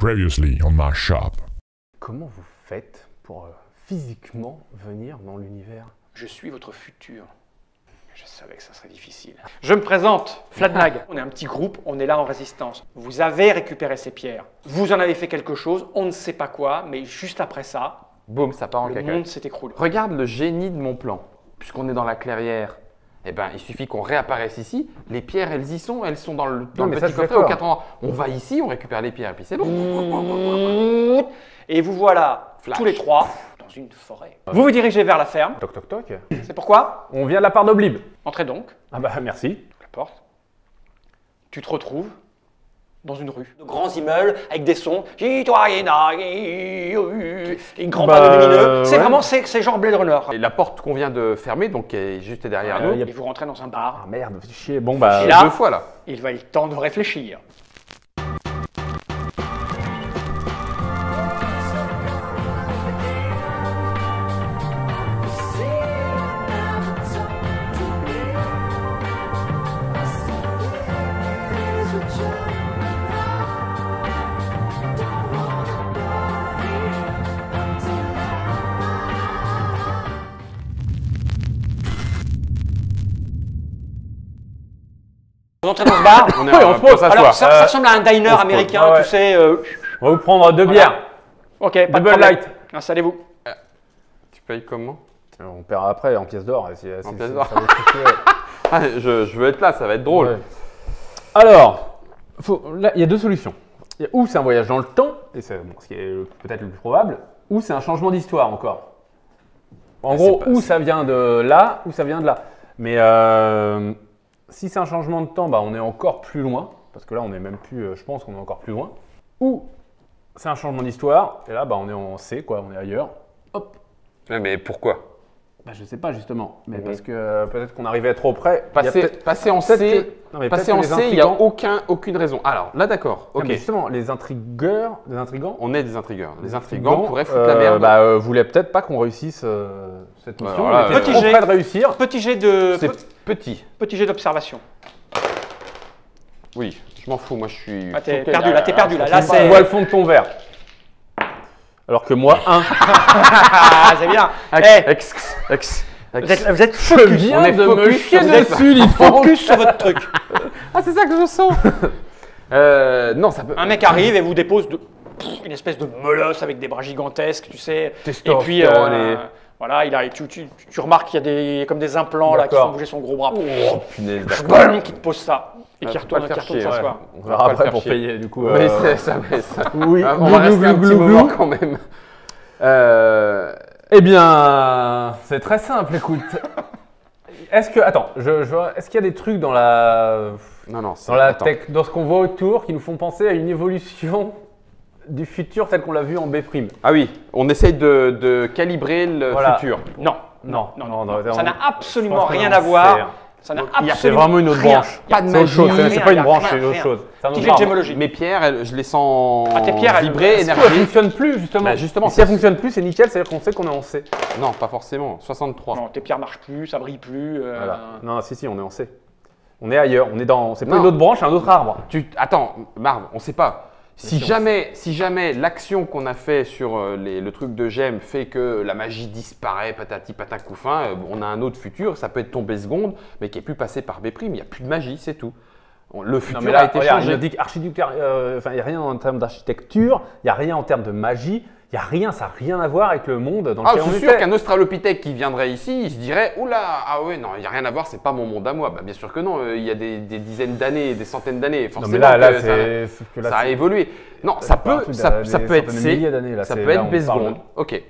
Previously on my shop. Comment vous faites pour physiquement venir dans l'univers? Je suis votre futur. Je savais que ça serait difficile. Je me présente, Flatmag. On est un petit groupe, on est là en résistance. Vous avez récupéré ces pierres. Vous en avez fait quelque chose, on ne sait pas quoi, mais juste après ça, Boum, ça part en le cacahuète. monde s'est écroulé. Regarde le génie de mon plan. Puisqu'on est dans la clairière, eh ben, il suffit qu'on réapparaisse ici. Les pierres, elles y sont, elles sont dans le mais petit ça, je suis coffret aux d'accord. 4 endroits. On va ici, on récupère les pierres, et puis c'est bon. Et vous voilà, Flash. tous les trois, dans une forêt. Vous vous dirigez vers la ferme. Toc toc toc. C'est pourquoi? On vient de la part d'Oblib. Entrez donc, Ah bah merci. la porte. Tu te retrouves dans une rue. De grands immeubles avec des sons. Des grands Bah, panneaux lumineux. C'est ouais. vraiment, c'est genre Blade Runner. Et la porte qu'on vient de fermer, donc qui est juste derrière nous, y a- Et vous rentrez dans un bar. Ah merde, fais chier. Bon bah. Et là- deux fois là. Il va être temps de réfléchir. Vous entrez dans ce bar. On est Ouais, on on se peut pose. s'asseoir. Alors, ça ressemble à un diner on se américain, pose, ouais, tu sais. On va vous prendre deux Voilà. bières. Ok, pas de Double problème. light. Installez-vous. Tu payes comment? On paiera après en pièces d'or. En pièces d'or. Ah, je veux être là, ça va être drôle. Ouais. Alors, là, il y a deux solutions. Il y a ou c'est un voyage dans le temps, et c'est bon, ce qui est peut-être le plus probable, ou c'est un changement d'histoire encore. En Ah, gros, c'est pas- ou ça vient de là, ou ça vient de là. Mais si c'est un changement de temps, bah, on est encore plus loin, parce que là, on n'est même plus, je pense qu'on est encore plus loin. Ou c'est un changement d'histoire, et là, bah, on est en C, quoi, on est ailleurs. Hop. Ouais, mais pourquoi? Bah, je sais pas justement, mais parce que peut-être qu'on arrivait trop près. Il y a peut-être- Passer en peut-être C, que- non, mais passer peut-être en que les C, il n'y a intrigants- aucune raison. Alors, là d'accord, Non, ok. mais justement, les intrigants, On est des intrigueurs. Les intrigants pourraient foutre la euh, merde. voulaient peut-être pas qu'on réussisse cette Ouais, mission. alors là, on était petit trop jet. près de réussir. Petit jet de, C'est petit. petit jet d'observation. Oui, je m'en fous, moi je suis... Ah, t'es Ok, perdu là, t'es perdu là. Là, On c'est. voit le fond de ton verre. Alors que moi, un. Ah, c'est bien. Vous êtes Je focus. viens On est de me focus chier sur ça. dessus, Lifon. Focus sur votre truc. Ah, c'est ça que je sens. Non, ça peut... Un mec arrive et vous dépose une espèce de molosse avec des bras gigantesques, tu sais. Et Testostérone puis, voilà, tu remarques qu'il y a comme des implants là qui D'accord. font bouger son gros bras. Oh, punaise, d'accord. Bam, qui te pose ça. Et qui Faut retourne, pas le faire qui retourne chier, s'asseoir. On va verra pas le après faire pour chier. payer du coup. Oui, c'est ça. Oui, On va rester un petit moment glou. quand même. Eh bien, c'est très simple, écoute. Est-ce que, attends, est-ce qu'il y a des trucs dans la, Non, dans dans ce qu'on voit autour qui nous font penser à une évolution du futur tel qu'on l'a vu en B'? Ah oui, on essaye de calibrer le Voilà. futur. Non, Non, ça n'a absolument je pense rien qu'on à en voir. sait. Ça n'a C'est absolument vraiment une autre rien. branche. Pas de C'est autre magie, chose, c'est rien, pas y a une branche, rien, c'est autre rien. chose. C'est un Petit autre jet de arbre. gémologie. Mes pierres, je les sens Ah, tes pierres, elles- vibrer, Si elle énergie. fonctionne plus, justement. Bah, justement, Et si elle fonctionne plus, c'est nickel, c'est-à-dire qu'on sait qu'on est en C. Non, pas forcément. 63. Non, tes pierres marchent plus, ça brille plus. Voilà. Non, si, on est en C. On est ailleurs, on est dans. C'est pas Non. une autre branche, c'est un autre arbre. Attends, Marv, on sait pas. Si si, on jamais l'action qu'on a fait sur le truc de gemme fait que la magie disparaît, patati patacouffin, on a un autre futur, ça peut être tombé seconde, mais qui est plus passé par B', il n'y a plus de magie, c'est tout. Le Non, futur mais là, a été regarde, changé. il me dit qu'architecture, il n'y a rien en termes d'architecture, il n'y a rien en termes de magie, il n'y a rien, ça n'a rien à voir avec le monde dans Ah, lequel on c'est était. sûr qu'un australopithèque qui viendrait ici, il se dirait oula, ah ouais, non, il n'y a rien à voir, c'est pas mon monde à moi. Bah, bien sûr que non, il y a des dizaines d'années, des centaines d'années. Non, Forcément, mais là, que c'est. sauf que là, ça a c'est- évolué. Non, c'est ça pas un peut, truc ça des peut être centaines de C, milliers d'années, là, ça c'est- peut là, être on B parle- seconde. Ok.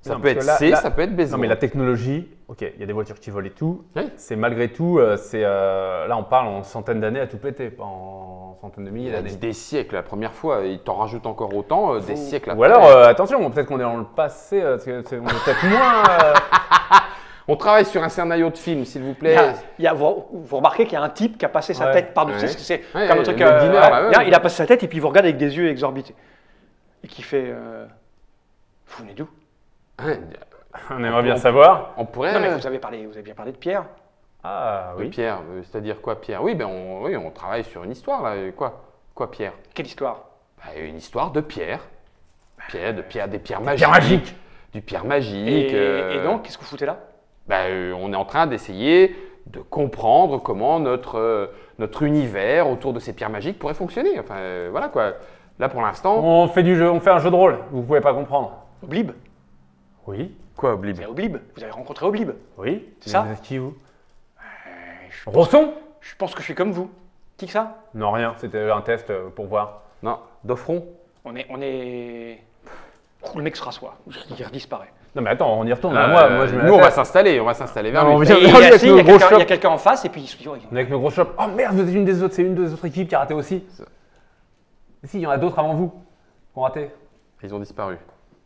Ça Non, peut parce être que là- C, là- ça peut être B Non, seconde. mais la technologie, ok, il y a des voitures qui volent et tout. Oui. C'est malgré tout, là, on parle en centaines d'années à tout péter, pas en centaines de milliers Il a d'années. dit des siècles la première fois, il t'en rajoute encore autant, des siècles Ou après. alors, attention, peut-être qu'on est dans le passé, on est peut-être moins. On travaille sur un scénario de film, s'il vous plaît. Vous remarquez qu'il y a un type qui a passé sa Ouais. tête par-dessus. Ouais. Parce que c'est Ouais, comme un truc. le dîner, là, ouais. Là, il a passé sa tête et puis il vous regarde avec des yeux exorbités. Et qui fait. Vous venez d'où? Ouais, On aimerait bien savoir. on pourrait. Non, mais vous avez bien parlé de Pierre. Ah oui. Pierre, c'est-à-dire quoi, Pierre? Oui, on travaille sur une histoire là. Quoi, Pierre? Quelle histoire? Une histoire de pierre. Des pierres magiques. Pierre magique. Du pierre magique. Et donc, qu'est-ce que vous foutez là? On est en train d'essayer de comprendre comment notre univers autour de ces pierres magiques pourrait fonctionner. Enfin, voilà quoi. Là, pour l'instant… On fait du jeu, on fait un jeu de rôle. Vous pouvez pas comprendre. Oblib. Oui. Quoi, Oblib? C'est Oblib. Vous avez rencontré Oblib. Oui. C'est ça? Vous êtes qui, vous? Je Rosson? pense que je suis comme vous. Qui que ça? Non, rien. C'était un test pour voir. Non, d'offron. On est… Le mec se rassoit. Il disparaît. Non, mais attends, on y retourne. Moi, je mets la nous, on va tête. s'installer vers Non, lui. Viens, Et viens, il y a, avec si, nos il y a gros quelqu'un- il y a chops. quelqu'un en face et puis il se dit, oh, On est avec nos gros shops. Oh merde, vous êtes une des autres. C'est une des autres équipes qui a raté aussi. Mais si, il y en a d'autres avant vous qui ont raté. Ils ont disparu.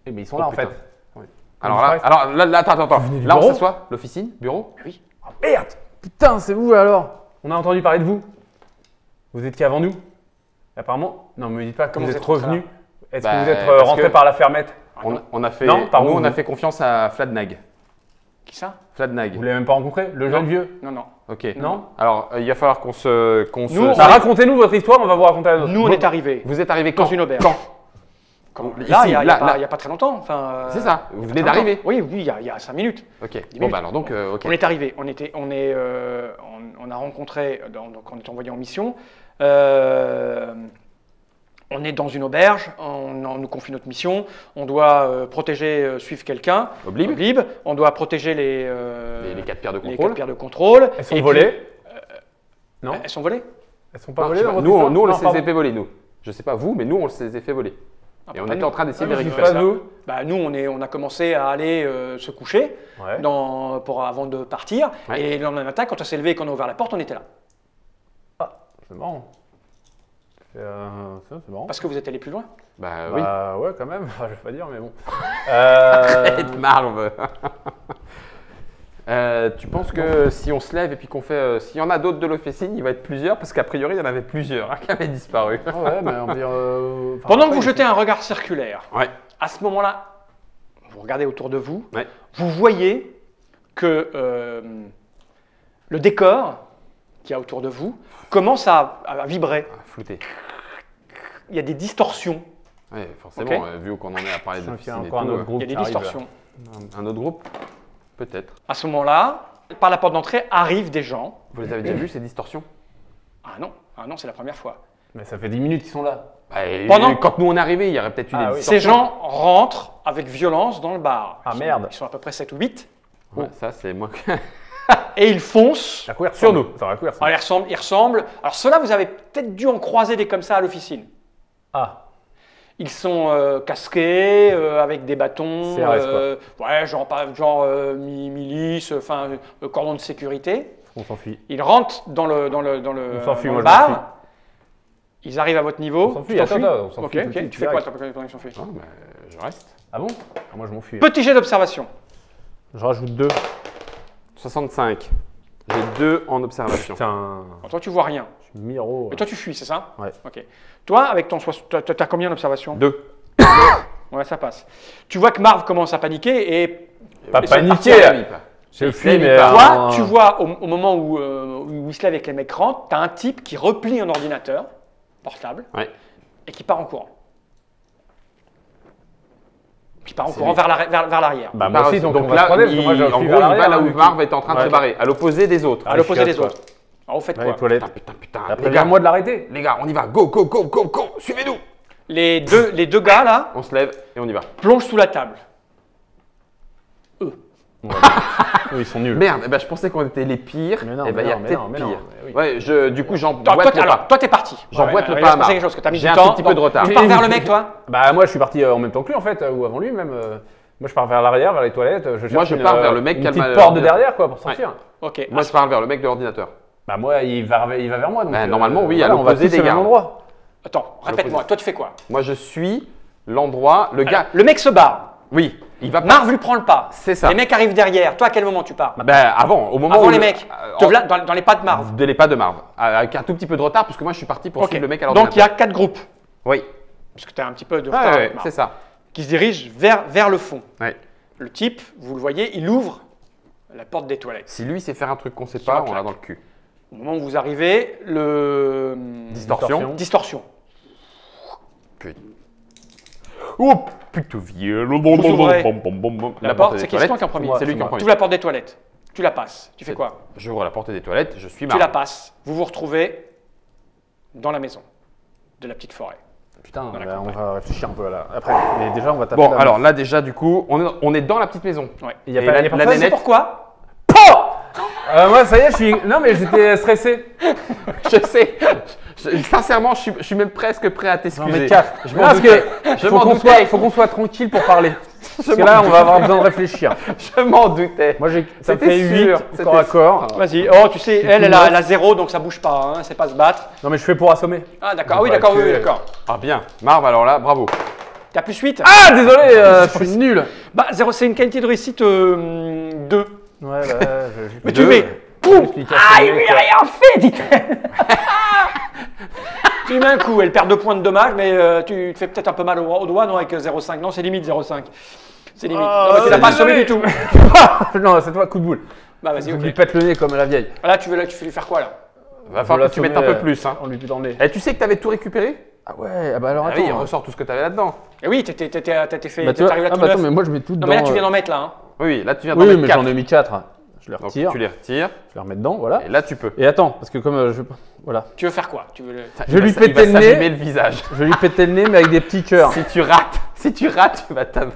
Eh bien, ils sont Oh, là en putain. fait. Oui. Comment Alors là, attends. venez du Là, on bureau s'assoit, l'officine, bureau. oui. Oh merde. Putain, c'est vous alors. On a entendu parler de vous. Vous étiez avant nous. Apparemment. Non, me dites pas que Comment vous vous êtes êtes rentré revenu. Est-ce Bah, que vous êtes parce rentré que- par la fermette? On a fait, Non, par nous, où, on a vous fait confiance à Fladnag. Qui ça? Fladnag. Vous l'avez même pas rencontré? Le jeune vieux? Non, non. Ok. Non. Alors, il va falloir qu'on se. Nous, Bah, racontez-nous votre histoire, on va vous raconter la nôtre. Nous, on est arrivés Vous êtes arrivé dans quand? une auberge. Quand Là, Ici, il n'y a, là. il y a pas très longtemps. Enfin, C'est ça, vous il y a venez pas très d'arriver. longtemps. Oui, il y a 5 minutes. Ok. 10 Bon, minutes. bah alors donc, ok. On est arrivé. On a rencontré, donc on est envoyé en mission. On est dans une auberge, on nous confie notre mission, on doit protéger, suivre quelqu'un, Oblib. on doit protéger les 4 pierres de les contrôle. 4 pierres de contrôle. Elles sont Et volées? puis, Non. elles sont volées? Elles sont pas Non, je volées sais dans pas, votre nous, histoire? on Non, les pardon. a fait voler, nous. Je sais pas vous, mais nous, on les a fait voler. Et on pas était nous. en train d'essayer de Ah, les je récupérer. sais pas vous. Bah, nous, on a commencé à aller se coucher Ouais. avant de partir. Ouais. Et le lendemain matin, quand on s'est levé et qu'on a ouvert la porte, on était là. C'est marrant. C'est marrant. Parce que vous êtes allé plus loin. Bah oui. Bah ouais, quand même. Enfin, je vais pas dire, mais bon. Arrête, Marve. Tu penses que si on se lève et puis qu'on fait, s'il y en a d'autres de l'officine, il va être plusieurs parce qu'a priori il y en avait plusieurs qui avaient disparu. Ah ouais, mais on va dire. Pendant que vous jetez un regard circulaire, Ouais. à ce moment-là, vous regardez autour de vous, Ouais. vous voyez que le décor qu'il y a autour de vous commence à vibrer. Flouté. Il y a des distorsions. Ouais, forcément, Ok. vu qu'on en est à parler Je sens qu'il y a d'officine et encore un tout, autre groupe. Il y a des qui arrive, là. distorsions. un autre groupe, peut-être. À ce moment-là, par la porte d'entrée arrivent des gens. Vous les avez déjà vus ces distorsions? Ah non, c'est la première fois. Mais ça fait 10 minutes qu'ils sont là. Et Pendant- quand nous on est arrivés, il y aurait peut-être eu Ah des oui. distorsions. Ces gens rentrent avec violence dans le bar. Ah, Ils sont- merde. Ils sont à peu près 7 ou 8. Ouais, ça c'est moi. Et ils foncent. À quoi ils Sur ressemblent? nous. Ça va à quoi ils Alors, ressemblent? ils ressemblent. Alors ceux-là, vous avez peut-être dû en croiser des comme ça à l'officine. Ah, Ils sont casqués, avec des bâtons, CRS, ouais, genre milice, enfin cordon de sécurité. on s'enfuit. Ils rentrent dans le On s'enfuit, dans moi, le je m'enfuis. bar. Ils arrivent à votre niveau. On s'enfuit, Tu t'enfuis attends, on s'enfuit Ok, tout de ok. suite, Tu fais quoi direct. pendant qu'ils s'enfuient Non, mais je reste. Ah bon? Ah, moi je m'enfuis. Petit jet d'observation. Je rajoute 2. 65. J'ai 2 en observation. Putain, Bon, toi, tu vois rien. je suis miro. Mais toi, tu fuis, c'est ça Ouais. Ok. Toi, avec ton t'as combien d'observation 2. Ouais, ça passe. Tu vois que Marv commence à paniquer et Pas et c'est paniquer. parti. Je Il fuis, se lève, mais. il part. Toi, tu vois au moment où il se lève avec les mecs rentrent, tu as un type qui replie un ordinateur portable Ouais. et qui part en courant. Qui part en C'est courant lui. vers l'arrière. Bah, moi aussi, donc on va là, se croiser, parce que moi je en fuis gros, vers il va l'arrière, là hein, où vu Marv qu'il- est en train de Ouais. se barrer, à l'opposé des autres. À l'opposé des chiottes, autres. Alors, vous faites Ouais, quoi les toilettes. Putain. Après, Les viens gars, moi de l'arrêter. les gars, on y va. Go, go, go, go, go. Suivez-nous. les deux gars là On se lève et on y va. plongent sous la table. Eux, ils sont nuls. Merde, eh ben, je pensais qu'on était les pires. Mais non, Eh ben, il y a mais peut-être non, mais pire. non, mais oui. Ouais, du coup, Toi, j'emboîte le alors, pas. toi, t'es parti. J'emboîte le il pas va à se passer Marv. quelque chose, que t'as mis J'ai du un temps. tout petit peu de retard. Tu pars vers le mec, toi Bah, moi je suis parti en même temps que lui en fait, ou avant lui même. Moi je pars vers l'arrière, vers les toilettes. Je Moi, cherche je une, pars vers le mec une qui a le petite mal- porte de derrière quoi pour sortir. Ok. Moi, je pars vers le mec de l'ordinateur. Bah, moi il va vers moi. Donc, Bah, normalement, oui, à voilà, on va l'opposé tous des au même gardes. endroit. Attends, répète-moi. Toi, tu fais quoi Moi, je suis l'endroit, le gars. Le mec se barre. Oui, il va pas. Marv lui prend le pas. C'est ça. Les mecs arrivent derrière. Toi, à quel moment tu pars Ben, avant, au moment Avant où les le- mecs. euh, Te en- voilà dans les pas de Marv. de les pas de Marv, avec un tout petit peu de retard, parce que moi, je suis parti pour Ok. suivre le mec à Donc, l'ordinateur. il y a 4 groupes. Oui, Parce que tu as un petit peu de ouais, retard. ouais, avec Marv, c'est ça. qui se dirige vers le fond. Ouais. Le type, vous le voyez, il ouvre la porte des toilettes. Si lui sait faire un truc qu'on sait Sur pas, la on l'a claque. dans le cul. Au moment où vous arrivez, le Distorsion. distorsion. que... Oh, putain, vieux. ouvrez La La porte, c'est qui en premier? C'est lui qui en Tu premier. ouvres la porte des toilettes. Tu la passes. Tu fais quoi? J'ouvre la porte des toilettes, je suis Tu la Marv. passes. Vous vous retrouvez dans la maison de la petite forêt. Putain, Dans la bah, on campagne. va réfléchir un peu là. Après, mais déjà, on va taper. Bon, la alors meuf. là, déjà, du coup, on est dans la petite maison. Ouais. Il y a et pas, la- il y a pas la de- C'est nénette- pourquoi? Moi, ça y est, je suis. Non, mais j'étais stressé. Je sais. Sincèrement, je suis même presque prêt à Non, t'excuser. mais calme. Je Non, m'en parce doutais. que Je faut m'en qu'on doutais. soit, faut qu'on soit tranquille pour parler. Parce que m'en là, on doutais. va avoir besoin de réfléchir. Je m'en doutais. Moi, ça me C'était fait 8 sûr, corps à c'était corps. Vas-y. Oh, tu sais, elle tout a neuf. 0, donc ça bouge pas. Hein. C'est pas se battre. Non, mais je fais pour assommer. Ah, d'accord. On Ah oui, va d'accord. Oui, tuer. d'accord. Ah bien. Marv, alors là, bravo. T'as plus 8? Ah, désolé, je suis nul. Bah, 0, c'est une qualité de réussite 2. Ouais, bah, Mais tu mets. Poum! Ah, il lui a rien fait, dit-elle. Tu lui mets un coup, elle perd 2 points de dommage, mais tu te fais peut-être un peu mal au doigt, non, avec 0,5. Non, c'est limite 0,5. C'est limite. Non, mais tu l'as pas assommé du tout. Non, c'est toi, coup de boule. Bah, vas-y, On lui ok. pète le nez comme la vieille. Là, tu fais lui faire quoi, là? Va falloir que tu mettes un peu plus. Hein. On lui pète dans le nez. Et tu sais que tu avais tout récupéré? Ah ouais, ah bah alors Ah attends. oui, ressort tout ce que tu avais là-dedans. Eh oui, t'es fait. Bah, tu T'es vois, arrivé là ah tout bah attends, neuf. mais moi je mets tout Non, dedans. mais là, tu viens d'en mettre, là. Hein. Oui, là tu viens d'en Oui, mettre mais 4. j'en ai mis 4. Je les Donc retire. tu les retires. Je les remets dedans, voilà. Et là tu peux. Et attends, parce que comme je veux pas. Voilà. Tu veux faire quoi? Tu veux le... Je vais lui Il va péter le nez. s'abîmer le visage. Je vais lui péter le nez, mais avec des petits cœurs. Si tu rates, tu vas Tiens,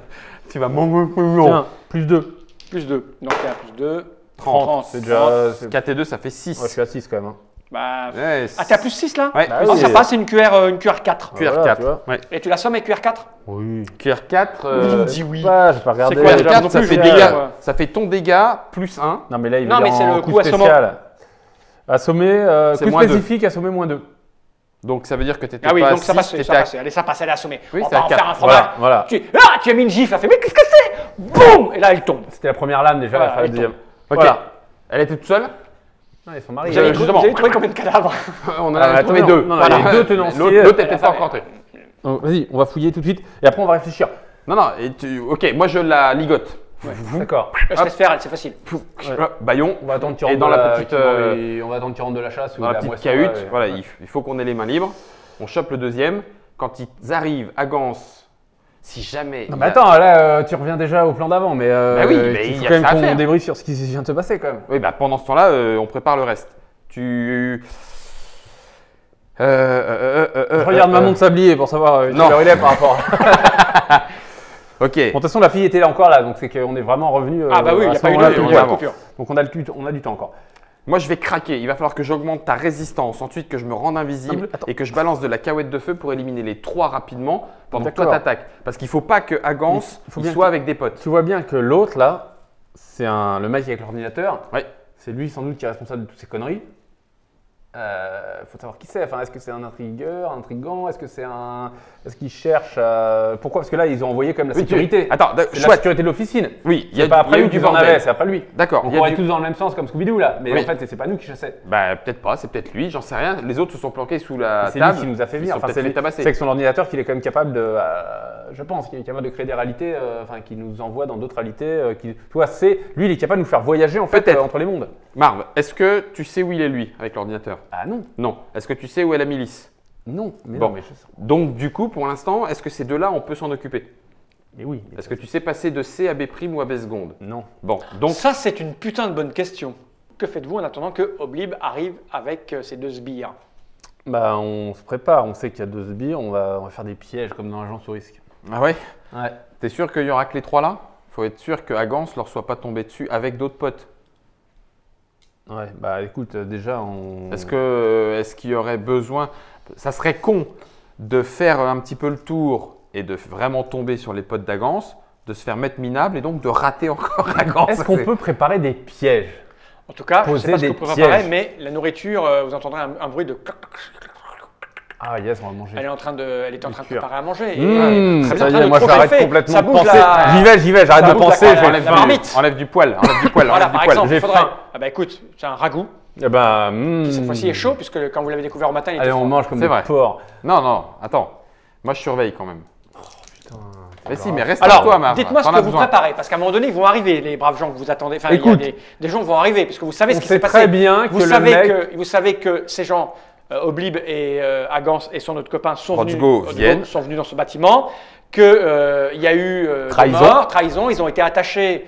plus 2. Plus 2. Donc, t'es à plus 2. 30. C'est déjà. c'est- 4 et 2, ça fait 6. Ouais, je suis à 6 quand même. Hein. Bah. Ouais, Ah, t'es à plus 6, là? Ouais, Bah plus Oh, oui. ça passe, c'est une QR 4. QR4. Voilà, tu vois. Ouais. Et tu l'assommes avec QR4? Oui. QR4, Il me dit oui. Pas, j'ai pas regardé. C'est quoi, déjà, QR4 non ça plus, fait je dégâts. ouais. Ça fait ton dégât plus 1. Non, mais là, il Non, va mais dire c'est en le coup coup assommant. spécial. Assommer, C'est coup moins deux. spécifique, assommer moins 2. Donc ça veut dire que tu étais Ah oui, pas donc à ça 6, passe, t'étais ça à- passe. Allez, ça passe, elle est assommée. Oui, On c'est va à en 4. faire un fromage. Voilà. Tu as mis une gifle, elle fait, mais qu'est-ce que c'est? Boum! Et là, elle tombe. C'était la première lame déjà, Voilà, il fallait la elle deuxième. Ok. Voilà. Elle était toute seule. Non, ils sont mariés. Vous avez justement. trouvé combien de cadavres? On en Ah, avait trouvé attends, 2. non, non, il y a deux tenanciers. L'autre était pas encore entré. Donc, vas-y, on va fouiller tout de suite et après on va réfléchir. Non, non, ok, moi je la ligote. D'accord. Je laisse faire, c'est facile. Baillon. On va attendre qu'il Et rentre dans de la petite, on va attendre qu'il rentre de la chasse ou Dans de la petite moisson, cahute, là, et- voilà, ouais. il faut qu'on ait les mains libres. On chope le deuxième. Quand ils arrivent à Gans, si jamais. Non il mais a- attends, là tu reviens déjà au plan d'avant, mais, Bah oui, mais il il faut y a quand même ça à qu'on faire. débriefe sur ce qui vient de se passer quand même. Oui, bah pendant ce temps-là, on prépare le reste. Tu. Je regarde ma montre sablier pour savoir quelle non. heure il est par rapport. Ok. Bon, de toute façon, la fille était là encore là, donc c'est qu'on est vraiment revenu. Ah bah oui, il à n'y a ce pas eu moment-là, de tout on le est monde. avant. coupure. Donc on a du temps encore. Moi, je vais craquer. Il va falloir que j'augmente ta résistance. Ensuite, que je me rende Non, invisible mais attends. et que je balance de la cahuète de feu pour éliminer les 3 rapidement pendant que toi D'accord. t'attaques. Parce qu'il faut pas que Agans Il faut il bien soit que- avec des potes. Tu vois bien que l'autre là, c'est le mec avec l'ordinateur. Ouais. C'est lui sans doute qui est responsable de toutes ces conneries. Faut savoir qui c'est. Enfin, est-ce que c'est un intrigueur, un intrigant? Est-ce qu'il cherche Pourquoi? Parce que là, ils ont envoyé quand même la Oui, sécurité. Attends, C'est la chouette. sécurité de l'officine. Oui, C'est pas après eu lui du qu'ils en bordel. avaient, c'est après lui. D'accord. Donc il y on a est du- tous dans le même sens comme Scooby-Doo là. Mais Oui. en fait, c'est pas nous qui chassaient. Bah, peut-être pas, c'est peut-être lui, j'en sais rien. Les autres se sont planqués sous la C'est lui table. qui nous a fait Ils venir. sont Enfin, peut-être c'est fait lui- tabasser. c'est avec son ordinateur qu'il est quand même capable de, je pense, qu'il est capable de créer des réalités, enfin, qui nous envoie dans d'autres réalités. Tu vois, lui, il est capable de nous faire voyager en fait Peut-être. entre les mondes. Marv, est-ce que tu sais où il est lui avec l'ordinateur? Ah non, Non. Est-ce que tu sais où est la milice? non, mais Bon. non, mais je sais. Donc, du coup, pour l'instant, est-ce que ces deux-là, on peut s'en occuper? Mais oui. mais Est-ce que tu sais passer de C à B' ou à B seconde? non. Bon, donc, Ça, c'est une putain de bonne question. Que faites-vous en attendant que Oblib arrive avec ses 2 sbires? Bah, on se prépare. On sait qu'il y a 2 sbires. On va faire des pièges comme dans Agent sur risque. ah ouais? Ouais. T'es sûr qu'il y aura que les 3 là? Faut être sûr que Agans leur soit pas tombé dessus avec d'autres potes. Ouais. Bah, écoute, déjà, Est-ce qu'il y aurait besoin? Ça serait con de faire un petit peu le tour et de vraiment tomber sur les potes d'Agans, de se faire mettre minable et donc de rater encore Agans. Est-ce qu'on peut préparer des pièges? En tout cas, je ne Poser sais pas ce que des vous préparez, pièges. mais la nourriture, vous entendrez un bruit de... Ah yes, on va manger. Elle était en train de cuire. préparer à manger. Mmh, Elle est en ça train y est, de moi j'arrête progresser. complètement Ça de bouge penser. la- J'y vais, j'arrête ça de bouge la penser. colère. je- Enlève, La marmite. enlève du poil, enlève du poil, Voilà, enlève du par poil. exemple, J'ai il faudrait... faim. Ah bah écoute, c'est un ragoût Eh ben, qui cette fois-ci est chaud, puisque quand vous l'avez découvert au matin, il était Allez, on froid. mange comme C'est des vrai. porcs. Non, non, attends. Moi, je surveille quand même. Putain. Mais si, mais reste Alors, à toi, Marv. dites-moi ce T'en que as vous besoin. préparez, parce qu'à un moment donné, ils vont arriver, les braves gens que vous attendez. Enfin, il y a Écoute. des gens vont arriver, puisque vous savez ce On qui sait s'est très passé. bien que Vous le savez mec. vous savez que ces gens Oblib et Agance et son autre copain sont Rotzgo venus dans ce bâtiment, qu'il y a eu trahison, ils ont été attachés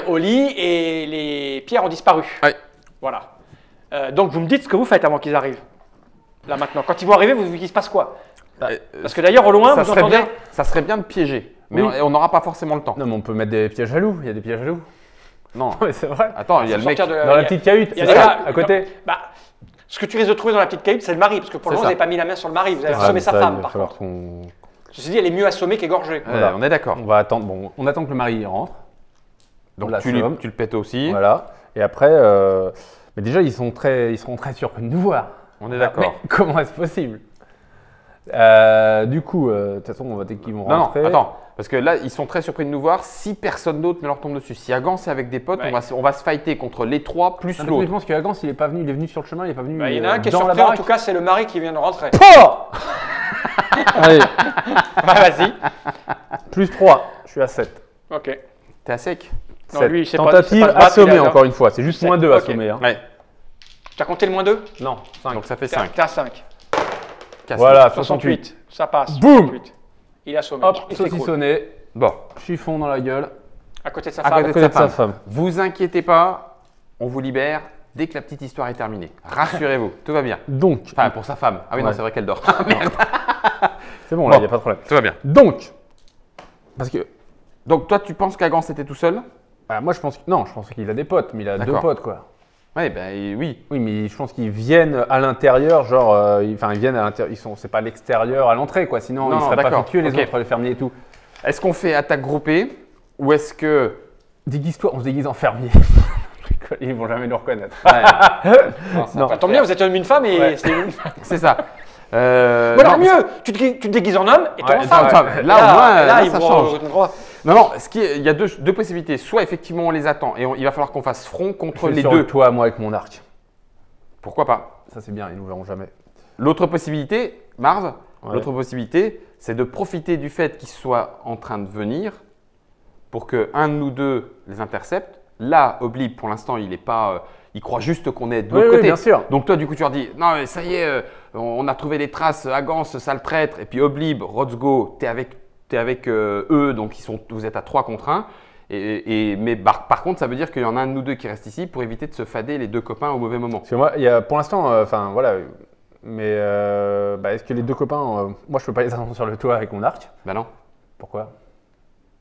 au lit et les pierres ont disparu. Oui. Voilà. Donc vous me dites ce que vous faites avant qu'ils arrivent. Là maintenant, quand ils vont arriver, il se passe quoi? Parce que d'ailleurs au loin, vous entendez… Ça serait bien de piéger, mais on n'aura pas forcément le temps. Non, mais on peut mettre des pièges à loups. Il y a des pièges à loups. Non, Mais c'est vrai. attends, il y a le mec… Dans la petite cahute, il y a c'est des ça, gars- à côté. Bah, ce que tu risques de trouver dans la petite cahute, c'est le mari, parce que pour le C'est moment, vous ça. n'avez pas mis la main sur le mari, vous avez Ouais, assommé mais sa ça, femme il va par falloir contre. qu'on- Ceci dit, elle est mieux assommée qu'égorgée. Ouais, on est d'accord. On va attendre. Bon, on attend que le mari rentre. Donc la tu somme. le pètes aussi. Voilà. Et après, mais déjà, ils seront très surpris de nous voir. On est Mais d'accord. comment est-ce possible? Du coup, de toute façon, on va dès qu'ils vont Non, rentrer. attends. Parce que là, ils sont très surpris de nous voir si personne d'autre ne leur tombe dessus. Si Agance est avec des potes, Ouais. on va se fighter contre les trois plus Non, mais je l'autre. pense que Agance, il est pas venu, il est venu sur le chemin, il est pas venu. Bah, il y en a un qui est dans la surpris, en baraque. tout cas, c'est le mari qui vient de rentrer. Oh Allez, Bah, vas-y. plus 3, je suis à 7. Ok. T'es à sec? Non, 7. lui, il sait pas- Tentative il sait pas se battre, assommée il a- encore une fois, c'est juste Sept, moins 2 ok. assommé. Hein. Ouais. Tu as compté le moins 2? Non, 5. Donc ça fait 5. T'es à 5. Voilà, 68. 68. Ça passe. Boum 68. Il est assommé. Hop, Il s'écroule. saucissonné, Bon, chiffon dans la gueule. À côté de sa à femme. côté côté de sa de sa femme. femme. Vous inquiétez pas, on vous libère dès que la petite histoire est terminée. Rassurez-vous, tout va bien. Donc, Enfin, pour sa femme. Ah oui, non, Ouais. c'est vrai qu'elle dort. Merde. c'est bon, là, il Bon. n'y a pas de problème. Tout va bien. Donc, parce que Donc toi, tu penses qu'Agance était tout seul? bah, moi, je pense que non, je pense qu'il a des potes, mais il a 2 D'accord. potes, quoi. Ouais, ben oui. Oui, mais je pense qu'ils viennent à l'intérieur, genre, ils viennent à l'intérieur, c'est pas à l'extérieur, à l'entrée, quoi. Sinon, Non, ils seraient pas d'accord, fait tuer les ok. autres, les fermiers et tout. Est-ce qu'on fait attaque groupée ou est-ce que… Déguise-toi, on se déguise en fermier. Ils vont jamais nous reconnaître. Ça tombe bien, vous êtes une femme et Ouais. c'est une… C'est ça. Ou alors non, mieux, tu te déguises en homme et t'es Ouais, en femme. ouais. Là, au moins, là, ils ça vont change. au droit. Non, il y a deux possibilités. Soit effectivement on les attend et il va falloir qu'on fasse front Je contre suis les sur deux. toi, moi, avec mon arc. Pourquoi pas? Ça, c'est bien, ils nous verront jamais. L'autre possibilité, Marv, Ouais. l'autre possibilité, c'est de profiter du fait qu'ils soient en train de venir pour que un de nous deux les intercepte. Là, Oblib, pour l'instant, il est pas, il croit juste qu'on est de l'autre Oui, côté. bien sûr. Donc toi, du coup, tu leur dis, non, mais ça y est, on a trouvé les traces, Agance, sale traître, et puis Oblib, Rotzgo, t'es avec eux, donc vous êtes à 3 contre 1. Mais par contre, ça veut dire qu'il y en a un de nous deux qui reste ici pour éviter de se fader les deux copains au mauvais moment. Parce que moi, il y a, pour l'instant, enfin, voilà. Mais est-ce que les 2 copains, moi, je peux pas les attendre sur le toit avec mon arc? Ben non, Pourquoi?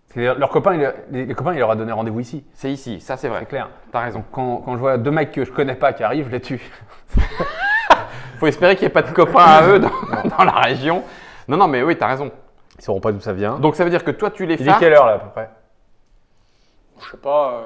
Parce que leurs copains, les copains, il leur a donné rendez-vous ici. c'est ici, ça c'est vrai. C'est clair. T'as raison. Quand je vois 2 mecs que je connais pas qui arrivent, je les tue. Faut espérer qu'il n'y ait pas de copains à eux dans la région. Non, mais oui, t'as raison. Ils sauront pas d'où ça vient. Donc ça veut dire que toi, tu les Il est farces. quelle heure là à peu près? Je sais pas.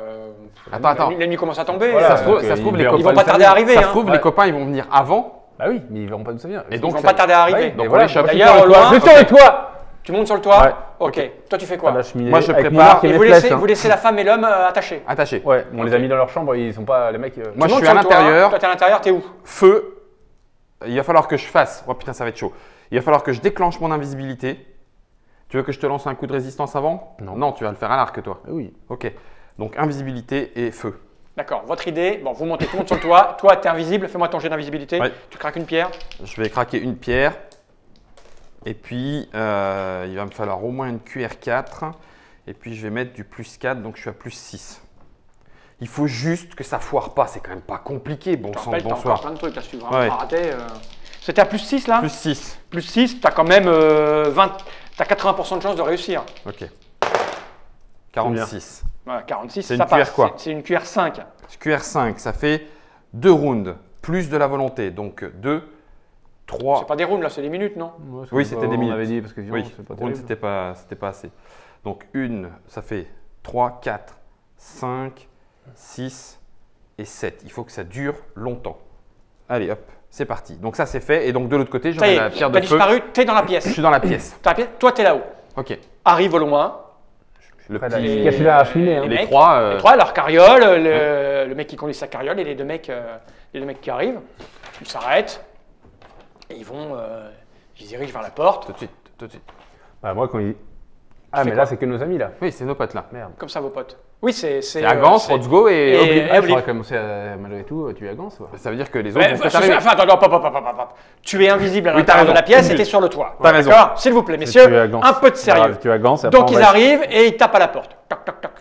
Attends. La nuit commence à tomber. Voilà. Ça se trouve, donc, ça se trouve, ils les verront Ils copains, vont pas tarder à arriver. ça se hein. trouve, Ouais. les copains, ils vont venir avant. Bah oui, mais ils verront pas d'où ça vient. Et Ils donc, vont ça- pas tarder à arriver. Ouais, donc, et voilà, on les chope. je suis D'ailleurs, sur au le toit. loin, Je suis sur le toit. Tu montes sur le toit. Ouais. Ok. Toi, tu fais quoi? La cheminée Moi, je avec mon prépare- arc et Et mes vous flèches. laissez, hein. vous laissez la femme et l'homme attachés. Attaché. Ouais, on les a mis dans leur chambre, ils sont pas les mecs. Moi, Tu je montes suis à sur le toit, l'intérieur. Toi, t'es à l'intérieur, t'es où? Feu. Il va falloir que je fasse. Oh putain, ça va être chaud. Il va falloir que je déclenche mon invisibilité. Tu veux que je te lance un coup de résistance avant? Non. Non, tu vas le faire à l'arc, toi. Ah oui. Ok. Donc invisibilité et feu. D'accord. Votre idée, bon, vous montez tout le monde sur le toit. Toi, t'es invisible. Fais-moi ton jet d'invisibilité. Ouais. Tu craques une pierre. Je vais craquer une pierre. Et puis, il va me falloir au moins une QR4. Et puis, je vais mettre du plus 4, donc je suis à plus 6. Il faut juste que ça foire pas. C'est quand même pas compliqué. Bon Je te sang, rappelle, t'as encore bonsoir. plein de trucs là, si tu veux vraiment Ouais. pas rater. C'était à plus 6 là? Plus 6. Plus 6, t'as quand même 80% de chance de réussir. Ok. 46. Voilà, 46, C'est ça une cuillère passe. quoi? C'est une cuillère 5. QR5, ça fait 2 rounds. Plus de la volonté. Donc 2, 3. C'est pas des rounds là, c'est des minutes, non? Oui, c'était des minutes. On avait dit parce que sinon, Oui, c'est pas round, terrible. c'était pas assez. Donc ça fait 3, 4, 5, 6 et 7. Il faut que ça dure longtemps. Allez, hop, c'est parti. Donc ça, c'est fait. Et donc de l'autre côté, Ça y j'aurai est, la pierre t'as de feu. disparu, t'es dans la pièce. Je suis dans la pièce. T'as la pièce. Toi, t'es là-haut. Ok. Arrive au loin. Le Après, petit- Il est caché là à la cheminée. hein. Et les mecs, trois, les trois, leur carriole, le mec qui conduit sa carriole et les deux mecs qui arrivent. Ils s'arrêtent. Et ils vont, ils se dirigent vers la porte. Tout de suite, tout de suite. Bah, moi, quand il. Ah, fais mais quoi? là, c'est que nos amis là. Oui, c'est nos potes là. Merde. Comme ça, vos potes. Oui, c'est. C'est Agance, Rotzgo et et- Obliv. et Ah, je Obliv. aurais commencé malgré tout, tu avances. Ouais. Ça veut dire que les autres Ouais, vont peut-être arriver. enfin, attends, hop. Tu es invisible à Oui, t'as l'intérieur de raison. la pièce et t'es sur le toit. T'as raison. D'accord. S'il vous plaît, Tu messieurs, avances. un peu de sérieux. Grave, tu avances, et après, Donc on ils va- arrivent et ils tapent à la porte. Toc, toc, toc.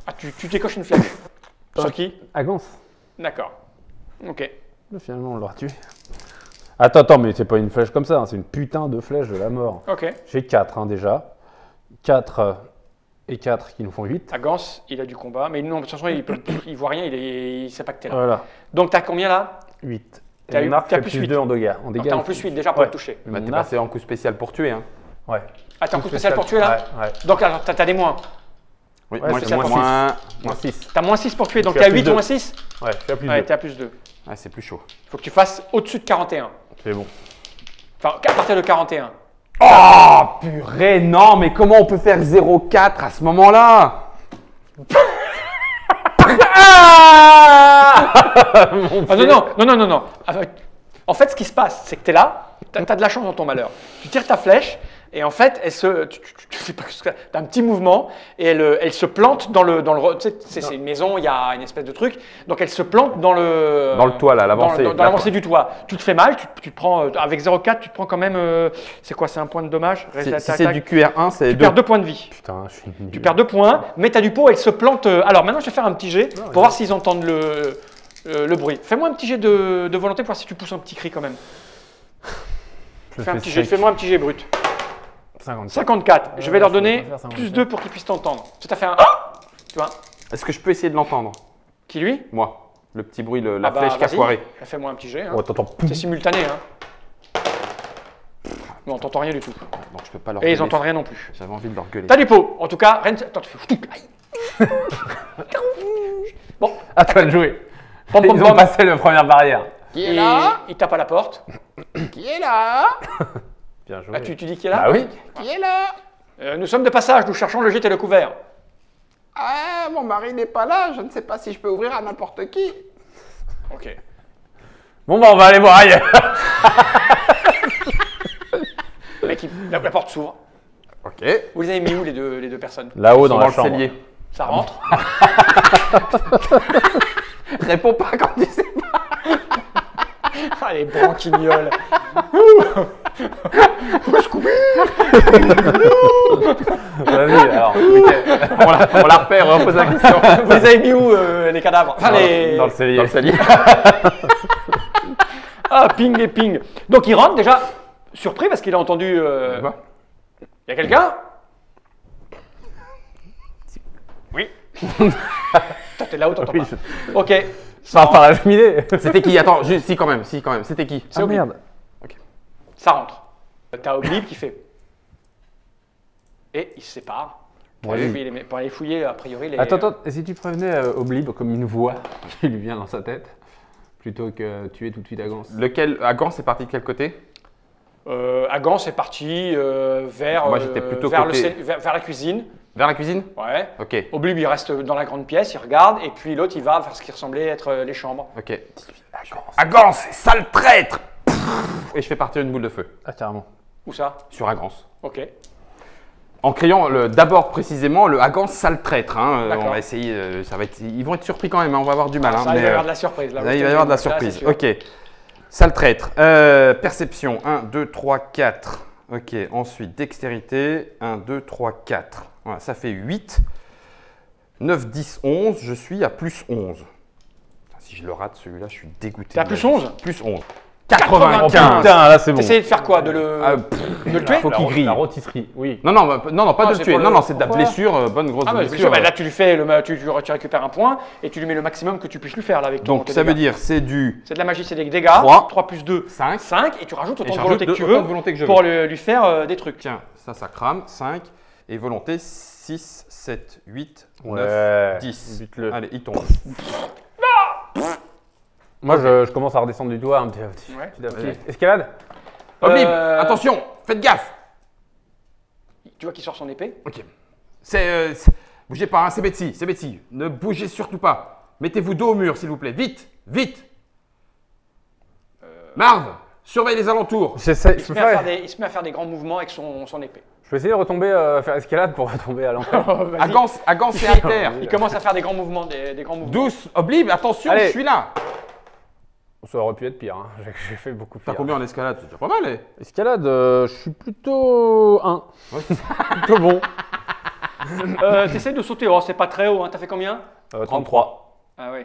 Ah, tu décoches une flèche. Sur qui? Agance. D'accord. Ok. Finalement, on l'aura tué. Attends, mais c'est pas une flèche comme ça, hein, c'est une putain de flèche de la mort. Ok. J'ai 4 déjà. 4 et 4 qui nous font 8. Agance, il a du combat, mais non, de toute façon, il voit rien, il sait pas que t'es là. Voilà, Donc t'as combien là? 8. T'as Et eu- mon arc t'as fait plus plus 8. 2 en dégâts. En Donc dégâts, t'as en il plus fait- 8 déjà pour Ouais. le toucher. Bah, t'es Mon arc- passé en coup spécial pour tuer. Hein. Ouais. Ah, t'as un coup spécial pour tuer là? Ouais. Donc alors t'as des moins. Oui, Ouais, moi c'est j'ai moins moins 6. T'as moins 6 pour tuer, donc Je t'es suis à à 8 plus ou deux. moins 6? Ouais, je suis à plus Ouais, 2. t'es à plus 2. Ah, c'est plus chaud. Faut que tu fasses au-dessus de 41. C'est bon. Enfin, à partir de 41. Oh purée, non, mais comment on peut faire 0,4 à ce moment-là? Ah non. En fait, ce qui se passe, c'est que t'es là, t'as de la chance dans ton malheur. Tu tires ta flèche et en fait, tu sais pas ce que t'as un petit mouvement et elle se plante dans le tu sais, c'est une maison, il y a une espèce de truc, donc elle se plante dans le toit, là, l'avancée. dans l'avancée du toit. Tu te fais mal, tu te prends avec 0,4, tu te prends quand même c'est quoi, c'est un point de dommage. Si Tac, c'est tac. du QR1, c'est Tu 2. perds 2 points de vie. Putain, je suis nul. Tu perds 2 points, mais tu as du pot, elle se plante. Alors maintenant, je vais faire un petit jet pour voir s'ils entendent le bruit. Fais-moi un petit jet de volonté pour voir si tu pousses un petit cri quand même. Je Fais un fais petit jet, 5. fais-moi un petit jet brut. 54. 54. Je vais leur je peux donner pas faire 54. plus 2 pour qu'ils puissent t'entendre. Tu as fait un tu vois. Est-ce que je peux essayer de l'entendre? Qui lui? Moi. Le petit bruit, la Ah bah, flèche qui a vas-y. foiré. Fais-moi un petit jet. Hein. Oh, t'entends. C'est simultané. Hein. Non, t'entends rien du tout. Donc je peux pas leur Et ils gueuler. entendent rien non plus. J'avais envie de leur gueuler. T'as du pot. En tout cas, rien. Attends, tu fais. Aïe. Bon, À toi de jouer. pom pom Ils ont pom. passé la première barrière. Qui Et est là? il tape à la porte. Qui est là? Bien joué. Ah, tu dis qui est là? Bah oui. Qui est là? Nous sommes de passage, nous cherchons le gîte et le couvert. Ah, mon mari n'est pas là. Je ne sais pas si je peux ouvrir à n'importe qui. Ok. Bon, bah, on va aller voir ailleurs. Le mec, la porte s'ouvre. Ok. Vous les avez mis où les deux personnes? Là-haut, Ils dans sont la le chambre. cellier. Ça rentre. Réponds pas quand tu sais pas. Ah, les branquignoles. Vas-y, alors. On la refait, on repose la question. Vous les avez mis où les cadavres? Enfin, les... Dans le cellier. Dans le cellier. Ah, ping et ping. Donc il rentre déjà, surpris parce qu'il a entendu... Quoi? Il y a quelqu'un? Oui. Toi, t'es là-haut, t'entends Oui, pas. Ok. Sors par la cheminée. C'était qui? Attends, si quand même. C'était qui? C'est Obliv. merde. Ça rentre. T'as Obliv qui fait... Et ils se séparent. Pour aller Oui. fouiller, pour aller fouiller, a priori, les... Attends, et si tu prévenais Oblib comme une voix qui lui vient dans sa tête, plutôt que tuer tout de suite Agance? Lequel? Agan, c'est parti de quel côté? Agan, c'est parti vers, Moi, j'étais plutôt vers, côté- vers la cuisine. Vers la cuisine? Ouais. Ok. Oblib, il reste dans la grande pièce, il regarde, et puis l'autre, il va vers ce qui ressemblait être les chambres. Ok. Agance, sale traître! Et je fais partir une boule de feu Ah, carrément. Où ça? sur Agance. Ok. En criant d'abord précisément le Agance sale traître. Hein. D'accord. On va essayer, ça va être, ils vont être surpris quand même, hein, on va avoir du mal. Ça, hein, il va y mais, avoir de la surprise. là, il va y avoir de la surprise. Ok. Sale traître. Perception 1, 2, 3, 4. Ok. Ensuite, dextérité 1, 2, 3, 4. Voilà, ça fait 8. 9, 10, 11. Je suis à plus 11. Si je le rate celui-là, je suis dégoûté. T'es à de plus la vie. 11? Plus 11. 95. Putain, là c'est bon. T'essayes de faire quoi? De le, Ah, de le tuer? faut qu'il grille. La rôtisserie, oui. Non, non, non, pas Ah, de c'est le tuer. pour le- Non, non, c'est de la pourquoi blessure, bonne grosse Ah, bah, blessure. là, tu lui fais tu récupères un point et tu lui mets le maximum que tu puisses lui faire là avec ton. Donc tes ça veut dégâts. dire c'est du C'est de la magie, c'est des dégâts. 3. 3 plus 2, 5. 5. Et tu rajoutes Et autant je de volonté que rajoute tu autant veux de volonté que je pour veux. lui faire des trucs. Tiens, ça crame. 5. Et volonté 6, 7, 8, 9, Ouais. 10. Bute-le. Allez, il tombe. Moi je commence à redescendre du doigt un petit Ouais. petit. Escalade? Oblib, Euh, attention, faites gaffe. Tu vois qu'il sort son épée. Ok. Bougez pas, hein, c'est Betsy, c'est Betsy. Ne bougez surtout pas. Mettez-vous dos au mur, s'il vous plaît. Vite, vite. Marv, Surveille les alentours. J'essaie. Il Je se, peux met à faire faire. des, il se met à faire des grands mouvements avec son épée. Je peux essayer de retomber, faire escalade pour retomber à l'enfer. Agance est à terre. Il commence à faire des grands mouvements. Des grands mouvements. Douce, Oblibe, attention, Allez. je suis là. Ça aurait pu être pire. Hein. J'ai fait beaucoup T'as pire. combien en escalade? C'est déjà pas mal, Escalade, je suis plutôt 1. Plutôt bon. T'essayes de sauter. Oh, c'est pas très haut. Hein. T'as fait combien? 33. Ah oui.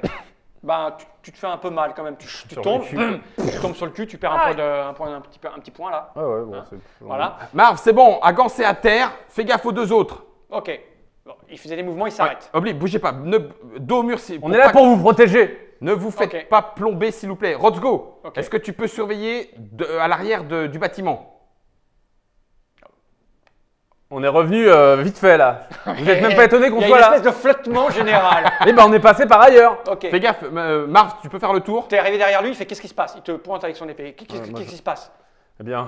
Ben, tu te fais un peu mal quand même. Tu Sur tombes, le cul. tu tombes sur le cul, tu perds un petit point là. Ouais, ouais, bon, c'est. Voilà. Marv, c'est bon, Agance est à terre. Fais gaffe aux deux autres. Ok. Bon, il faisait des mouvements, il s'arrête. Ouais, Oblibe, bougez pas. Dos au mur. On est là pour vous protéger. Ne vous faites Ok. pas plomber, s'il vous plaît. Rotzgo, Ok. est-ce que tu peux surveiller à l'arrière du bâtiment? On est revenu vite fait là. Vous n'êtes même pas étonné qu'on Il y a soit une là. espèce de flottement général. Eh ben on est passé par ailleurs. Ok. Fais gaffe, Marv, tu peux faire le tour? T'es arrivé derrière lui, il fait qu'est-ce qui se passe? Il te pointe avec son épée. Qu'est-ce moi, qui se passe? Eh bien,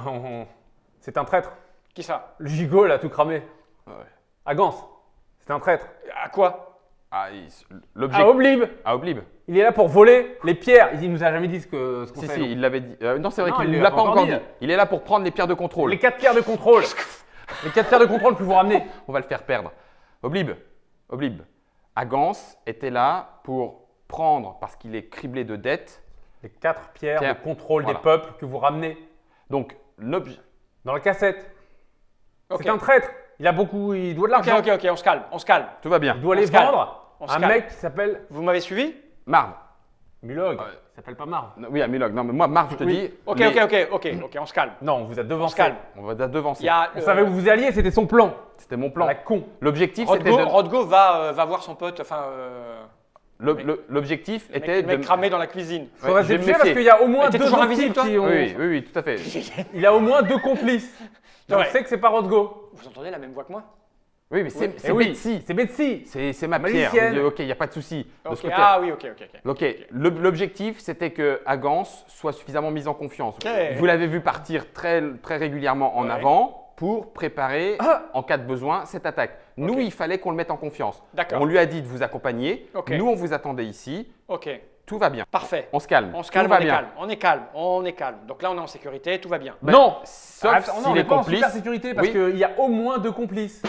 c'est un traître. Qui ça? Le gigot là, tout cramé. Ouais. Agance, c'est un traître. À quoi? L'objet. Ah, Oblibe, À Oblibe. il est là pour voler les pierres. Il nous a jamais dit ce qu'on Si, fait. si, non. il l'avait dit. Non, c'est vrai Non, qu'il il ne l'a l'a pas pas encore encore dit. dit. Il est là pour prendre les pierres de contrôle. Les 4 pierres de contrôle. Les 4 pierres de contrôle que vous ramenez. On va le faire perdre. Oblibe. Agance était là pour prendre, parce qu'il est criblé de dettes. Les 4 pierres Pierre. de contrôle Voilà. des peuples que vous ramenez Donc, l'objet. dans la cassette. Ok. C'est un traître. Il a beaucoup, il doit de Ok, l'argent. ok, on se calme, on se calme. Tout va bien. Il doit On les se calme. vendre On se à un calme. mec qui s'appelle Vous m'avez suivi? Marv. Mulog. Ouais. Il s'appelle pas Marv. Oui, Amilog. Non, mais moi, Marv, je te dis. Ok, mais ok, on se calme. Non, on vous a On se devancé. calme. On va devancer. Il y a, On savait où vous alliez, c'était son plan. C'était mon À plan. la con. L'objectif, c'était Rodgo, de. Rodgo va voir son pote, enfin, L'objectif le mec, était le mec de. cramé dans la cuisine. Faudrait je se vais me méfier parce méfier. qu'il y a au moins Mais t'es 2 toujours autres invisible, types toi qui ont- Oui, tout à fait. Il a au moins 2 complices. Et on Ouais. sait que c'est pas Rodgo. Vous entendez la même voix que moi? Oui, mais c'est Eh oui, Betsy. c'est Betsy. C'est ma pierre. Magicienne. Ok, il n'y a pas de souci. de ce Ok, côté. ah oui, ok. Ok, l'objectif c'était que Agance soit suffisamment mise en confiance. Ok. Vous l'avez vu partir très, très régulièrement en Ouais. avant pour préparer, Ah. en cas de besoin, cette attaque. Nous, Ok. il fallait qu'on le mette en confiance. D'accord. On lui a dit de vous accompagner. Ok. Nous, on vous attendait ici. Ok, Tout va bien. parfait. On se calme. On se Tout calme, va on est bien. calme, on est calme. Donc là, on est en sécurité, tout va bien. Ben, Non. Sauf Ah, si non, on les n'est pas en complices. super sécurité parce Oui. qu'il y a au moins 2 complices.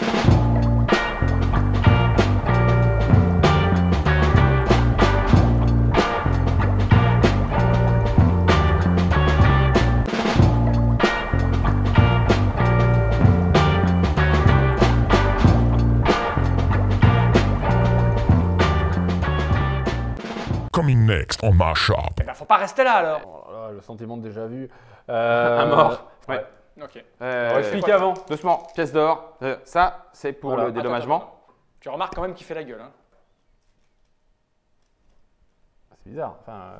Coming next on my shop. Eh ben, faut pas rester là alors. Oh là là, le sentiment de déjà vu. Un mort. Ouais. Ouais. Ok. On va expliquer avant. Doucement, pièce d'or. Ça, c'est pour Voilà. le dédommagement. Attends. Tu remarques quand même qu'il fait la gueule. Hein. C'est bizarre. Enfin,